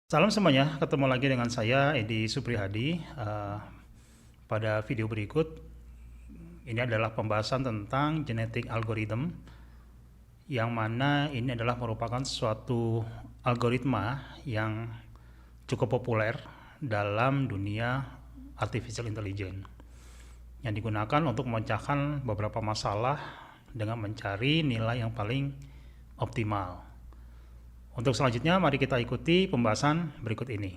Salam semuanya, ketemu lagi dengan saya Edi Suprihadi. Pada video berikut, ini adalah pembahasan tentang genetic algorithm, yang mana ini adalah merupakan suatu algoritma yang cukup populer dalam dunia artificial intelligence, yang digunakan untuk memecahkan beberapa masalah dengan mencari nilai yang paling optimal. Untuk selanjutnya, mari kita ikuti pembahasan berikut ini.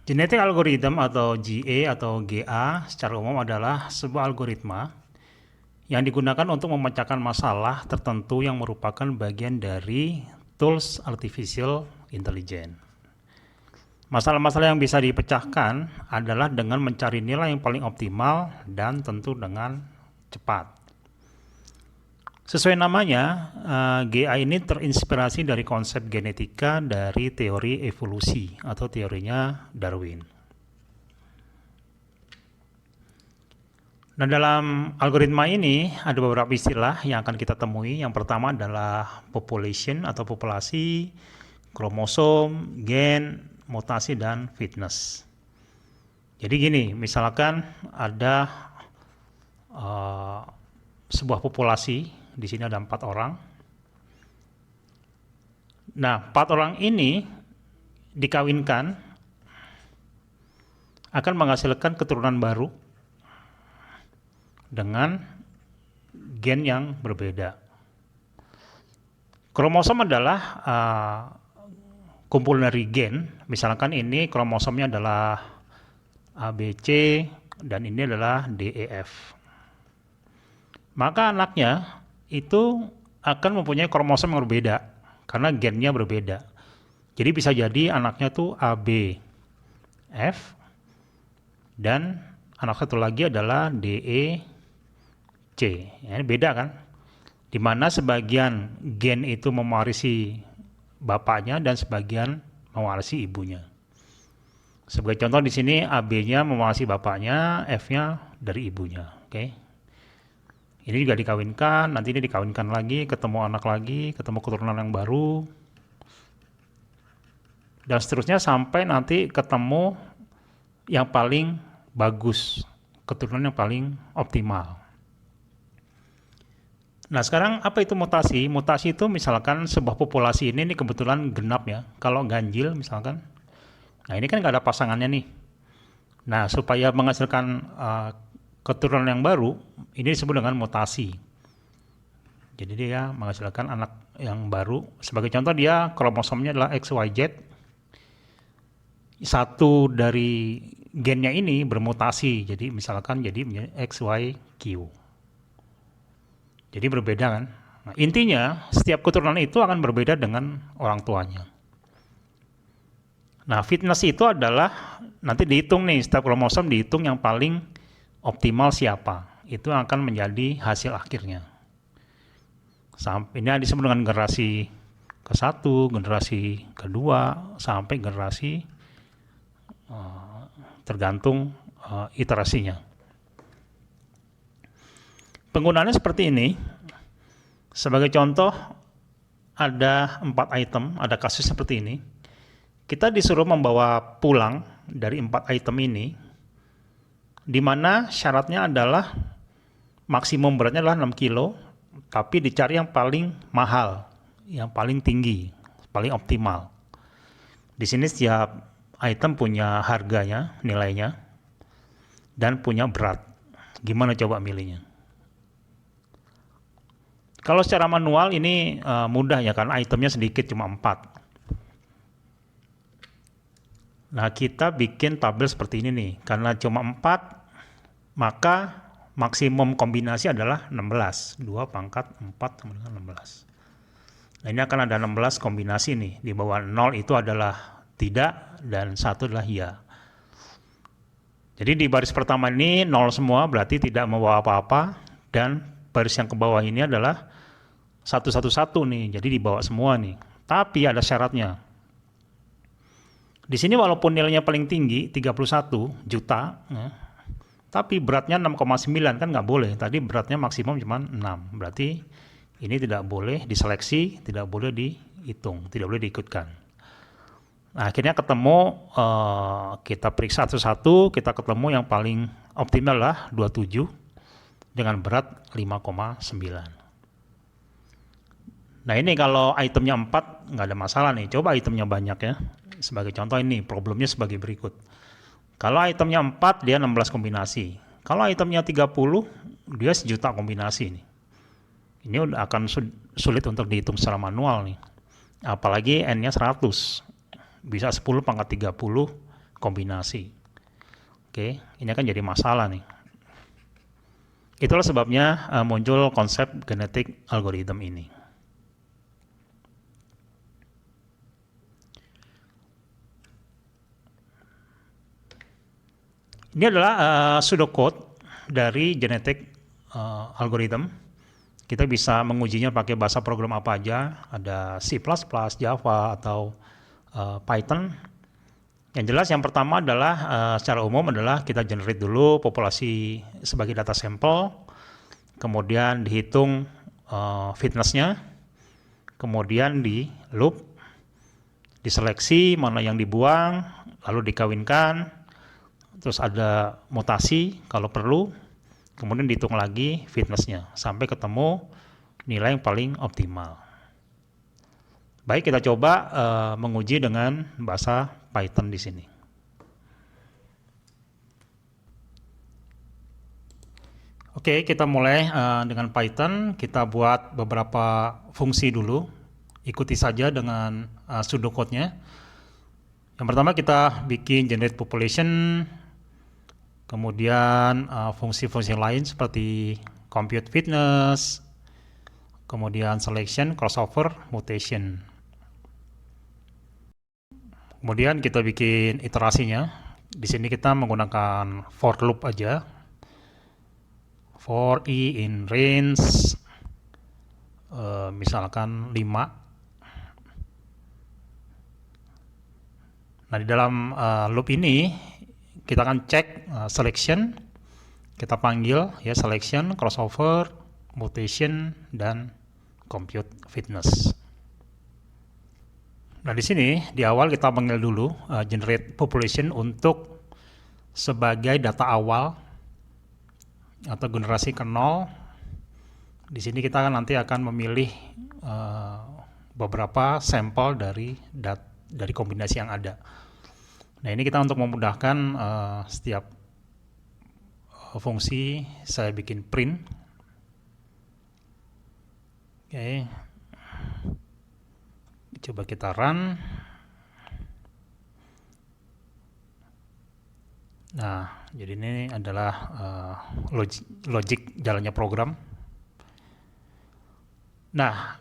Genetic algorithm atau GA atau GA secara umum adalah sebuah algoritma yang digunakan untuk memecahkan masalah tertentu yang merupakan bagian dari tools artificial intelligence. Masalah-masalah yang bisa dipecahkan adalah dengan mencari nilai yang paling optimal dan tentu dengan cepat. Sesuai namanya, GA ini terinspirasi dari konsep genetika dari teori evolusi atau teorinya Darwin. Nah, dalam algoritma ini ada beberapa istilah yang akan kita temui. Yang pertama adalah population atau populasi, kromosom, gen, mutasi, dan fitness. Jadi gini, misalkan ada sebuah populasi. Di sini ada 4 orang. Nah, 4 orang ini dikawinkan akan menghasilkan keturunan baru dengan gen yang berbeda. Kromosom adalah kumpulan dari gen. Misalkan ini kromosomnya adalah ABC dan ini adalah DEF. Maka anaknya itu akan mempunyai kromosom yang berbeda karena gennya berbeda. Jadi bisa jadi anaknya tuh AB, F, dan anak satu lagi adalah DE, C. Ya, beda kan? Dimana sebagian gen itu mewarisi bapaknya dan sebagian mewarisi ibunya. Sebagai contoh di sini AB-nya mewarisi bapaknya, F-nya dari ibunya. Oke. Ini juga dikawinkan, nanti ini dikawinkan lagi, ketemu anak lagi, ketemu keturunan yang baru, dan seterusnya sampai nanti ketemu yang paling bagus, keturunan yang paling optimal. Nah, sekarang apa itu mutasi? Mutasi itu misalkan sebuah populasi ini kebetulan genap ya, kalau ganjil misalkan. Nah, ini kan nggak ada pasangannya nih. Nah, supaya menghasilkan keturunan yang baru, ini disebut dengan mutasi. Jadi dia menghasilkan anak yang baru. Sebagai contoh dia kromosomnya adalah XYZ. Satu dari gennya ini bermutasi. Jadi misalkan jadi XYQ. Jadi berbeda kan. Nah, intinya setiap keturunan itu akan berbeda dengan orang tuanya. Nah, fitness itu adalah nanti dihitung nih, setiap kromosom dihitung yang paling optimal siapa, itu akan menjadi hasil akhirnya. Ini disebut dengan generasi ke-1, generasi kedua, sampai generasi tergantung iterasinya. Penggunaannya seperti ini. Sebagai contoh, ada 4 item, ada kasus seperti ini. Kita disuruh membawa pulang dari 4 item ini, di mana syaratnya adalah maksimum beratnya adalah 6 kilo, tapi dicari yang paling mahal, yang paling tinggi, paling optimal. Di sini setiap item punya harganya, nilainya, dan punya berat. Gimana coba milihnya? Kalau secara manual ini mudah ya, karena itemnya sedikit, cuma 4. Nah, kita bikin tabel seperti ini nih, karena cuma 4, maka maksimum kombinasi adalah 16. 2 pangkat 4 sama dengan 16. Nah, ini akan ada 16 kombinasi nih. Di bawah 0 itu adalah tidak, dan 1 adalah ya. Jadi di baris pertama ini 0 semua, berarti tidak membawa apa-apa. Dan baris yang ke bawah ini adalah 111 nih, jadi dibawa semua nih. Tapi ada syaratnya. Di sini walaupun nilainya paling tinggi, 31 juta, ya, tapi beratnya 6,9 kan nggak boleh. Tadi beratnya maksimum cuma 6. Berarti ini tidak boleh diseleksi, tidak boleh dihitung, tidak boleh diikutkan. Nah, akhirnya ketemu, kita periksa satu-satu, kita ketemu yang paling optimal lah 27 dengan berat 5,9. Nah, ini kalau itemnya 4 nggak ada masalah nih. Coba itemnya banyak ya. Sebagai contoh ini problemnya sebagai berikut. Kalau itemnya 4 dia 16 kombinasi. Kalau itemnya 30 dia 1.000.000 kombinasi nih. Ini udah akan sulit untuk dihitung secara manual nih. Apalagi N-nya 100. Bisa 10 pangkat 30 kombinasi. Oke, ini akan jadi masalah nih. Itulah sebabnya muncul konsep genetic algorithm ini. Ini adalah pseudocode dari genetic algorithm. Kita bisa mengujinya pakai bahasa program apa aja, ada C++, Java, atau Python. Yang jelas yang pertama adalah secara umum adalah kita generate dulu populasi sebagai data sampel, kemudian dihitung fitnessnya, kemudian di loop, diseleksi mana yang dibuang, lalu dikawinkan, terus ada mutasi kalau perlu, kemudian dihitung lagi fitnessnya sampai ketemu nilai yang paling optimal. Baik, kita coba menguji dengan bahasa Python di sini. Oke, kita mulai dengan Python. Kita buat beberapa fungsi dulu. Ikuti saja dengan pseudocode-nya. Yang pertama kita bikin generate population, kemudian fungsi-fungsi lain seperti compute fitness, kemudian selection, crossover, mutation. Kemudian kita bikin iterasinya. Di sini kita menggunakan for loop aja. For i in range misalkan 5. Nah, di dalam loop ini kita akan cek selection, kita panggil ya selection, crossover, mutation, dan compute fitness. Nah, di sini di awal kita panggil dulu generate population untuk sebagai data awal atau generasi ke 0. Di sini kita nanti akan memilih beberapa sampel dari kombinasi yang ada. Nah, ini kita untuk memudahkan setiap fungsi saya bikin print. Oke. Coba kita run. Nah, jadi ini adalah logic jalannya program. Nah,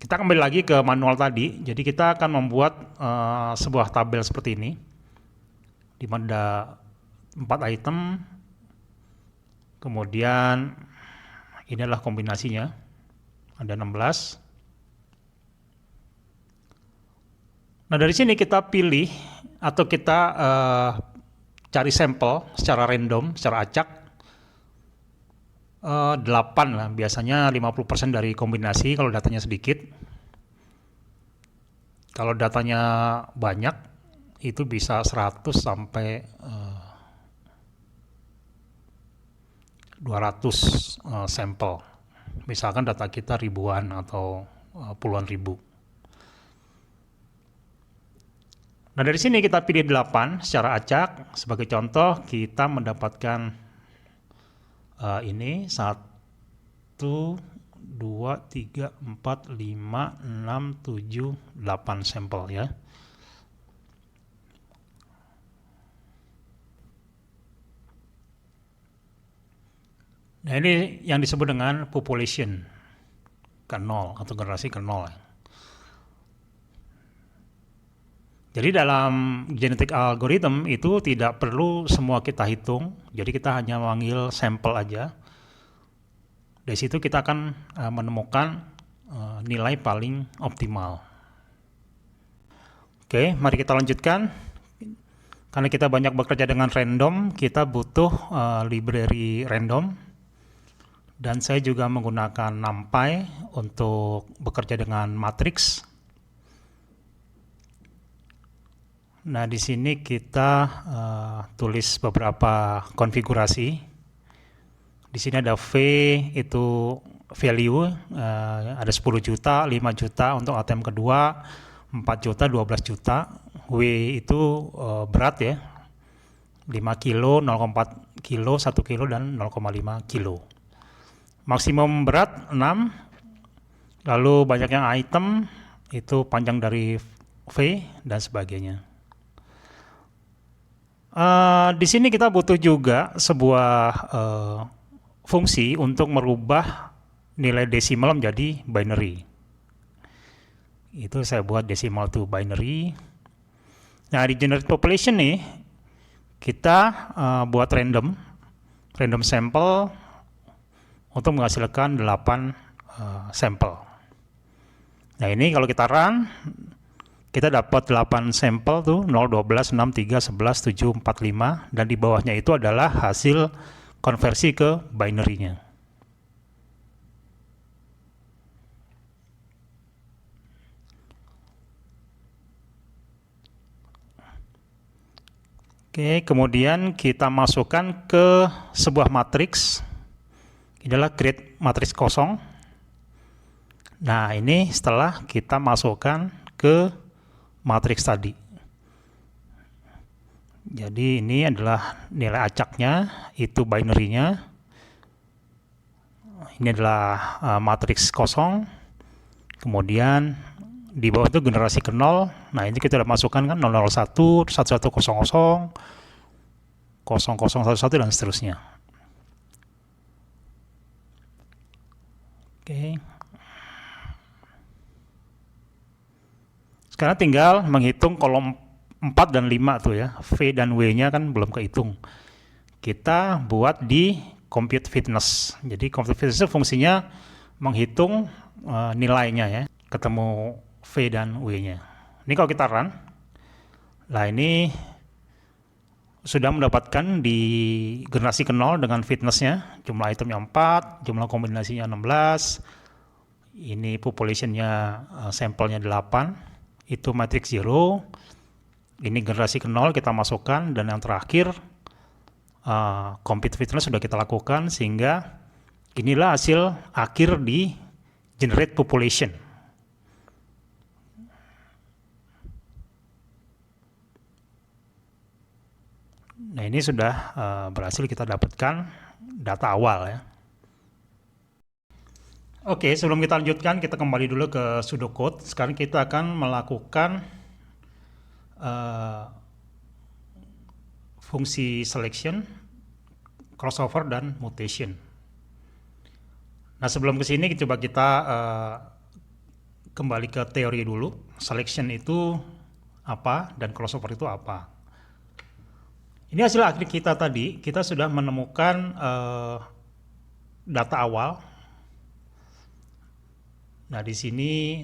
kita kembali lagi ke manual tadi. Jadi kita akan membuat sebuah tabel seperti ini, di mana ada 4 item, kemudian ini adalah kombinasinya, ada 16. Nah, dari sini kita pilih atau kita cari sampel secara random, secara acak. 8 lah, biasanya 50% dari kombinasi kalau datanya sedikit. Kalau datanya banyak, itu bisa 100 sampai 200 sampel. Misalkan data kita ribuan atau puluhan ribu. Nah, dari sini kita pilih 8 secara acak. Sebagai contoh, kita mendapatkan ini 1, 2, 3, 4, 5, 6, 7, 8 sampel ya. Nah, ini yang disebut dengan population ke 0 atau generasi ke 0. Jadi dalam genetic algorithm itu tidak perlu semua kita hitung, jadi kita hanya memanggil sampel aja. Dari situ kita akan menemukan nilai paling optimal. Oke, mari kita lanjutkan. Karena kita banyak bekerja dengan random, kita butuh library random. Dan saya juga menggunakan NumPy untuk bekerja dengan matrix. Nah, di sini kita tulis beberapa konfigurasi. Di sini ada V itu value, ada 10 juta, 5 juta untuk ATM kedua, 4 juta, 12 juta. W itu berat ya, 5 kilo, 0,4 kilo, 1 kilo, dan 0,5 kilo. Maksimum berat 6, lalu banyak yang item, itu panjang dari V, dan sebagainya. Di sini kita butuh juga sebuah fungsi untuk merubah nilai desimal menjadi binary. Itu saya buat decimal to binary. Nah, di generate population nih, kita buat random sampel untuk menghasilkan 8 sampel. Nah, ini kalau kita run, kita dapat 8 sampel tuh, 0, 12, 6, 3, 11, 7, 4, 5, dan di bawahnya itu adalah hasil konversi ke binary-nya. Oke, kemudian kita masukkan ke sebuah matriks. Ini adalah create matriks kosong. Nah, ini setelah kita masukkan ke matriks tadi. Jadi ini adalah nilai acaknya, itu binary-nya. Ini adalah matriks kosong. Kemudian di bawah itu generasi ke 0. Nah, ini kita sudah masukkan kan 001, 1100, 0011 dan seterusnya. Oke. Sekarang tinggal menghitung kolom 4 dan 5 tuh ya. V dan W-nya kan belum kehitung. Kita buat di compute fitness. Jadi compute fitness itu fungsinya menghitung nilainya ya. Ketemu V dan W-nya. Ini kalau kita run. Nah, ini sudah mendapatkan di generasi ke 0 dengan fitness-nya. Jumlah itemnya 4, jumlah kombinasinya 16. Ini population-nya sampelnya 8. Itu matrix 0. Ini generasi ke 0 kita masukkan, dan yang terakhir compute fitness sudah kita lakukan, sehingga inilah hasil akhir di generate population. Nah, ini sudah berhasil kita dapatkan data awal ya. Oke, sebelum kita lanjutkan, kita kembali dulu ke pseudocode. Sekarang kita akan melakukan fungsi selection, crossover, dan mutation. Nah, sebelum ke sini coba kita kembali ke teori dulu. Selection itu apa dan crossover itu apa? Ini hasil akhir kita tadi. Kita sudah menemukan data awal. Nah, di sini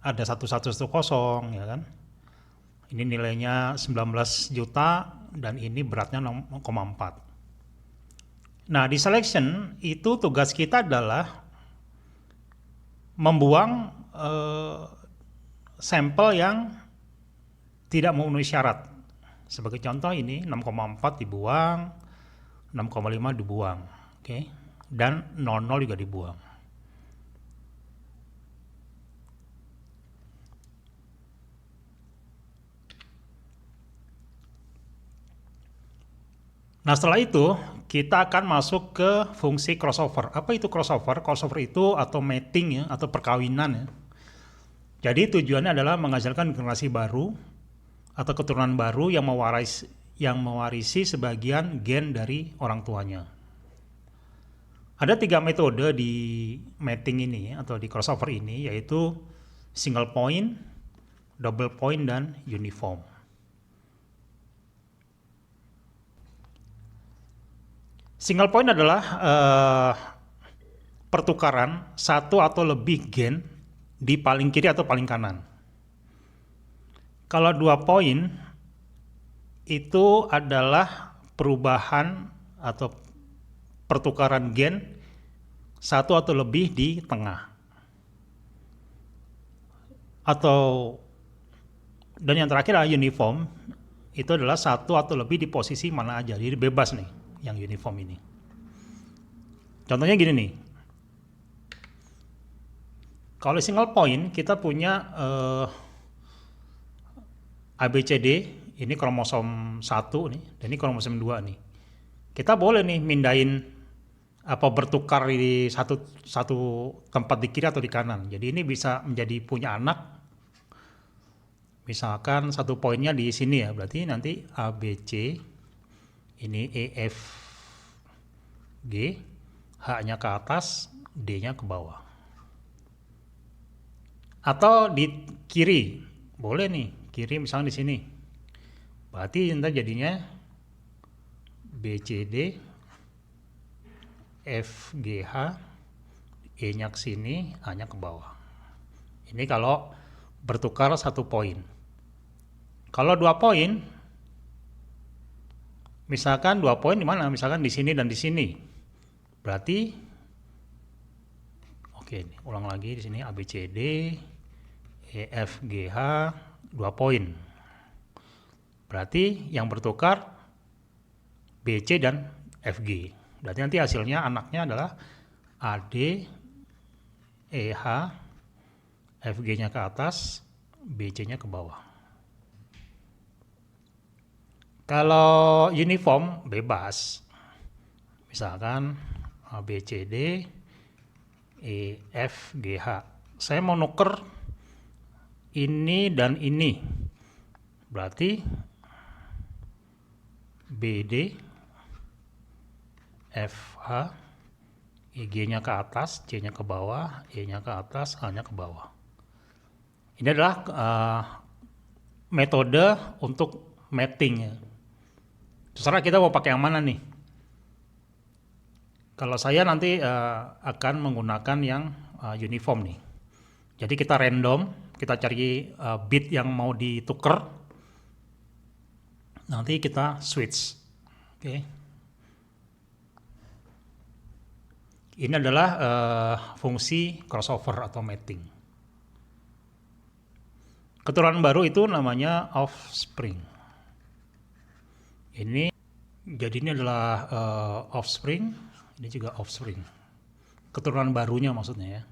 ada 1110 ya kan. Ini nilainya 19 juta dan ini beratnya 0,4. Nah, di selection itu tugas kita adalah membuang sampel yang tidak memenuhi syarat. Sebagai contoh ini 6,4 dibuang, 6,5 dibuang, oke. Dan 00 juga dibuang. Nah, setelah itu kita akan masuk ke fungsi crossover. Apa itu crossover? Crossover itu atau mating ya, atau perkawinan ya. Jadi tujuannya adalah menghasilkan generasi baru atau keturunan baru yang mewarisi sebagian gen dari orang tuanya. Ada 3 metode di mating ini atau di crossover ini, yaitu single point, double point, dan uniform. Single point adalah pertukaran satu atau lebih gen di paling kiri atau paling kanan. Kalau 2 poin itu adalah perubahan atau pertukaran gen satu atau lebih di tengah. Atau Dan yang terakhir adalah uniform. Itu adalah satu atau lebih di posisi mana aja. Jadi bebas nih yang uniform ini. Contohnya gini nih. Kalau single point kita punya ABCD, ini kromosom 1 nih, dan ini kromosom 2 nih. Kita boleh nih mindahin apa bertukar di satu tempat di kiri atau di kanan. Jadi ini bisa menjadi punya anak. Misalkan satu poinnya di sini ya, berarti nanti ABC, ini EF, G, H-nya ke atas, D-nya ke bawah. Atau di kiri, boleh nih, kiri misalnya di sini. Berarti nanti jadinya BCD, FGH, E-nya ke sini, A-nya ke bawah. Ini kalau bertukar satu poin. Kalau 2 poin, misalkan 2 poin di mana? Misalkan di sini dan di sini. Berarti, oke, ulang lagi di sini ABCD, EFGH, 2 poin. Berarti yang bertukar BC dan FG. Berarti nanti hasilnya anaknya adalah AD, EH, FG-nya ke atas, BC-nya ke bawah. Kalau uniform bebas, misalkan ABCD, EFGH. Saya mau nuker ini dan ini, berarti BD, FH, IG-nya ke atas, C-nya ke bawah, E-nya ke atas, A-nya ke bawah. Ini adalah metode untuk mapping. Terserah kita mau pakai yang mana nih. Kalau saya nanti akan menggunakan yang uniform nih. Jadi kita random, kita cari bit yang mau ditukar. Nanti kita switch. Oke. Ini adalah fungsi crossover atau mapping. Keturunan baru itu namanya offspring. Jadi ini adalah offspring, ini juga offspring. Keturunan barunya maksudnya ya.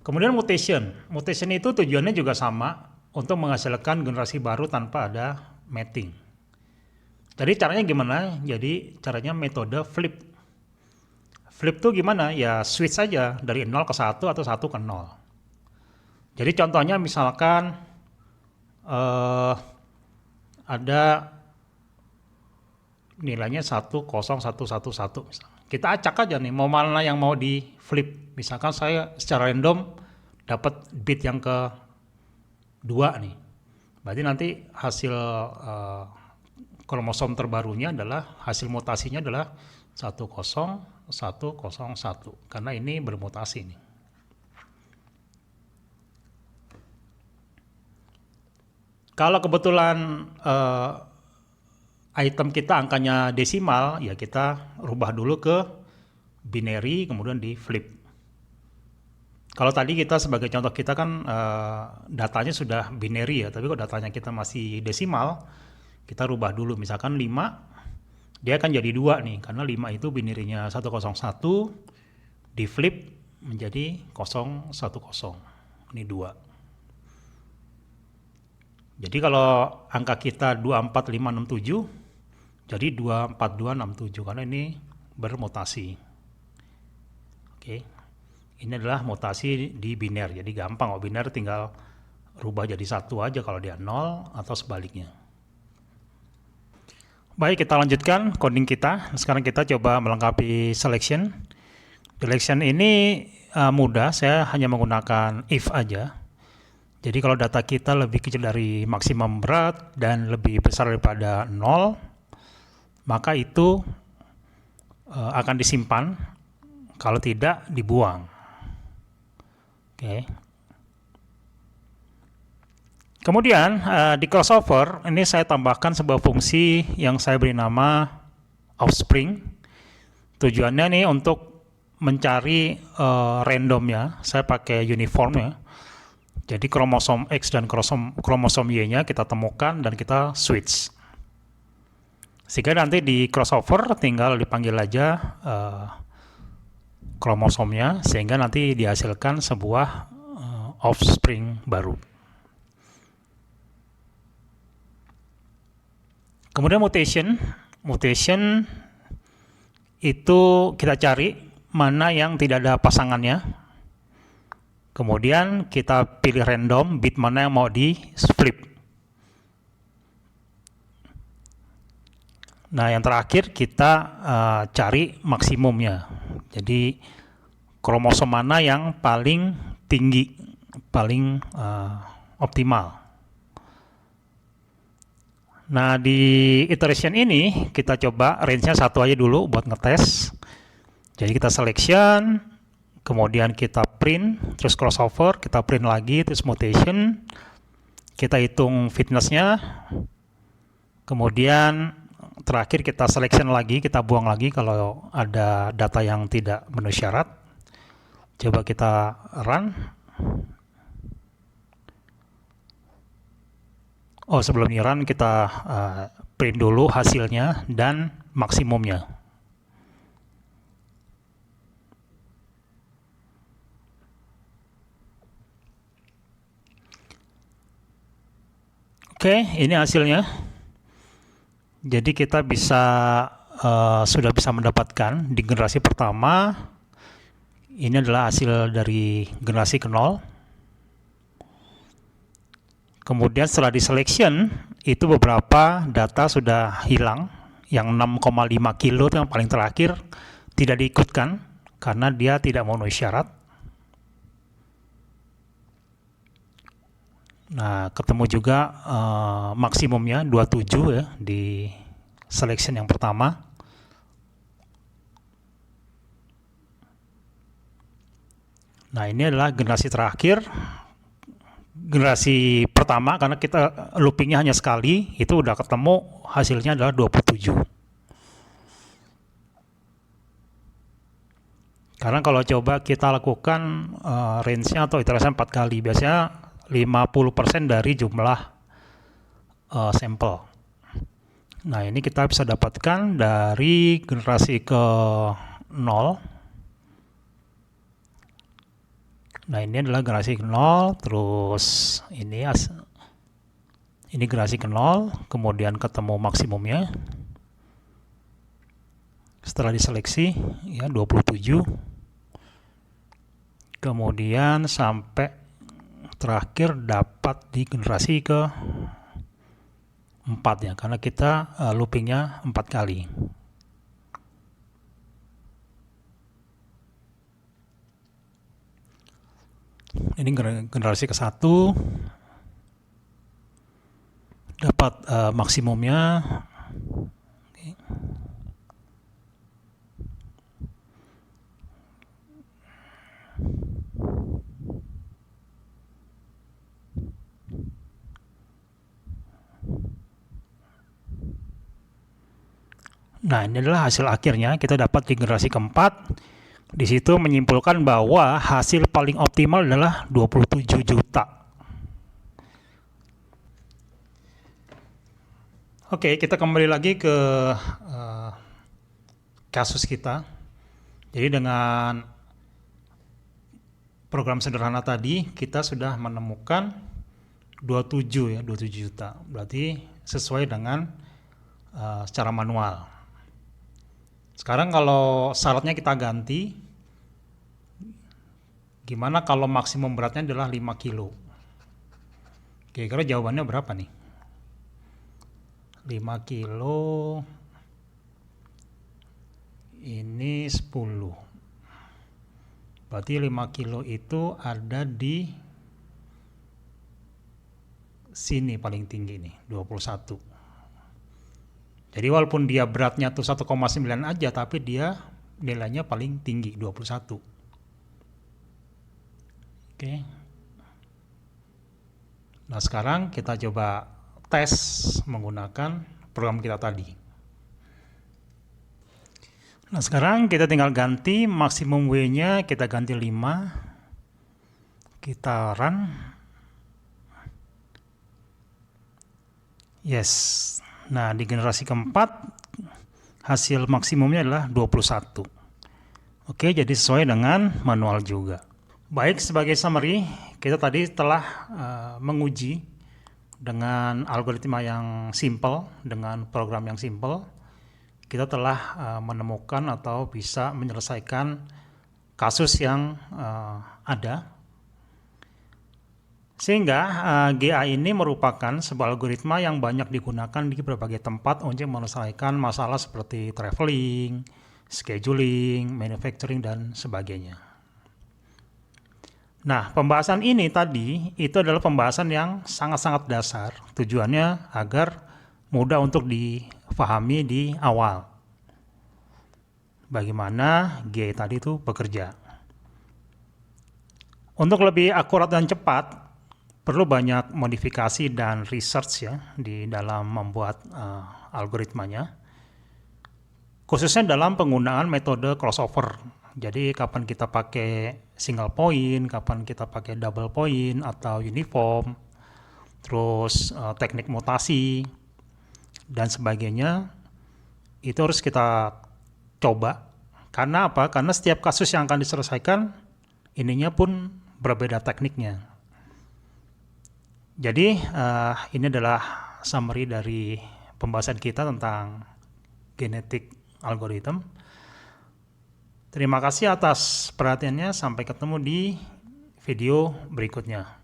Kemudian mutation. Mutation itu tujuannya juga sama untuk menghasilkan generasi baru tanpa ada mating. Jadi caranya gimana? Jadi caranya metode flip. Flip tuh gimana? Ya switch saja dari 0 ke 1 atau 1 ke 0. Jadi contohnya misalkan ada nilainya 10111 misalnya. Kita acak aja nih mau mana yang mau di flip. Misalkan saya secara random dapat bit yang ke 2 nih. Berarti nanti hasil kromosom terbarunya adalah hasil mutasinya adalah 10101 karena ini bermutasi nih. Kalau kebetulan item kita angkanya desimal, ya kita rubah dulu ke binary, kemudian di flip. Kalau tadi kita sebagai contoh kita kan datanya sudah binary ya, tapi kalau datanya kita masih desimal, kita rubah dulu. Misalkan 5, dia akan jadi 2 nih, karena 5 itu binary-nya 101, di flip menjadi 010, ini 2. Jadi kalau angka kita 24567, jadi 24267 karena ini bermutasi. Oke. Ini adalah mutasi di biner. Jadi gampang, kalau biner tinggal rubah jadi 1 aja kalau dia 0 atau sebaliknya. Baik, kita lanjutkan coding kita. Sekarang kita coba melengkapi selection. Selection ini mudah, saya hanya menggunakan if aja. Jadi kalau data kita lebih kecil dari maksimum berat dan lebih besar daripada 0, maka itu akan disimpan, kalau tidak dibuang. Oke. Kemudian di crossover ini saya tambahkan sebuah fungsi yang saya beri nama offspring. Tujuannya nih untuk mencari randomnya, saya pakai uniform ya. Jadi kromosom X dan kromosom Y-nya kita temukan dan kita switch. Sehingga nanti di crossover tinggal dipanggil aja kromosomnya, sehingga nanti dihasilkan sebuah offspring baru. Kemudian mutation itu kita cari mana yang tidak ada pasangannya. Kemudian kita pilih random bit mana yang mau di flip. Nah, yang terakhir kita cari maksimumnya. Jadi kromosom mana yang paling tinggi, paling optimal. Nah, di iteration ini kita coba range-nya 1 aja dulu buat ngetes. Jadi kita selection, kemudian kita print, terus crossover, kita print lagi, terus mutation, kita hitung fitness-nya, kemudian terakhir kita selection lagi, kita buang lagi kalau ada data yang tidak memenuhi syarat. Coba kita run. Oh, sebelum di run kita print dulu hasilnya dan maksimumnya. Oke, ini hasilnya. Jadi kita sudah bisa mendapatkan di generasi pertama, ini adalah hasil dari generasi ke-0. Kemudian setelah di selection, itu beberapa data sudah hilang, yang 6,5 kilo yang paling terakhir tidak diikutkan karena dia tidak memenuhi syarat. Nah, ketemu juga maksimumnya 27 ya di selection yang pertama. Nah, ini adalah generasi terakhir. Generasi pertama karena kita loopingnya hanya sekali, itu udah ketemu hasilnya adalah 27. Karena kalau coba kita lakukan range-nya atau iterasi 4 kali, biasanya 50% dari jumlah sampel. Nah, ini kita bisa dapatkan dari generasi ke 0. Nah, ini adalah generasi ke 0, terus ini generasi ke 0, kemudian ketemu maksimumnya. Setelah diseleksi, ya 27. Kemudian sampai terakhir dapat di generasi ke 4 ya, karena kita loopingnya 4 kali. Ini generasi ke-1 dapat maksimumnya. Nah, ini adalah hasil akhirnya, kita dapat di generasi keempat. Di situ menyimpulkan bahwa hasil paling optimal adalah 27 juta. Oke, kita kembali lagi ke kasus kita. Jadi dengan program sederhana tadi, kita sudah menemukan 27 juta. Berarti sesuai dengan secara manual. Sekarang kalau syaratnya kita ganti, gimana kalau maksimum beratnya adalah 5 kilo? Kira-kira jawabannya berapa nih? 5 kilo ini 10. Berarti 5 kilo itu ada di sini paling tinggi nih, 21. Jadi walaupun dia beratnya tuh 1,9 aja, tapi dia nilainya paling tinggi, 21. Oke. Nah, sekarang kita coba tes menggunakan program kita tadi. Nah, sekarang kita tinggal ganti maksimum W-nya, kita ganti 5. Kita run. Yes. Nah, di generasi keempat hasil maksimumnya adalah 21. Oke, jadi sesuai dengan manual juga. Baik, sebagai summary, kita tadi telah menguji dengan algoritma yang simple, dengan program yang simple. Kita telah menemukan atau bisa menyelesaikan kasus yang ada. Sehingga GA ini merupakan sebuah algoritma yang banyak digunakan di berbagai tempat untuk menyelesaikan masalah seperti traveling, scheduling, manufacturing, dan sebagainya. Nah, pembahasan ini tadi itu adalah pembahasan yang sangat-sangat dasar. Tujuannya agar mudah untuk difahami di awal. Bagaimana GA tadi itu bekerja. Untuk lebih akurat dan cepat, perlu banyak modifikasi dan research ya di dalam membuat algoritmanya. Khususnya dalam penggunaan metode crossover. Jadi kapan kita pakai single point, kapan kita pakai double point atau uniform, terus teknik mutasi dan sebagainya, itu harus kita coba. Karena apa? Karena setiap kasus yang akan diselesaikan, ininya pun berbeda tekniknya. Jadi ini adalah summary dari pembahasan kita tentang genetic algorithm. Terima kasih atas perhatiannya. Sampai ketemu di video berikutnya.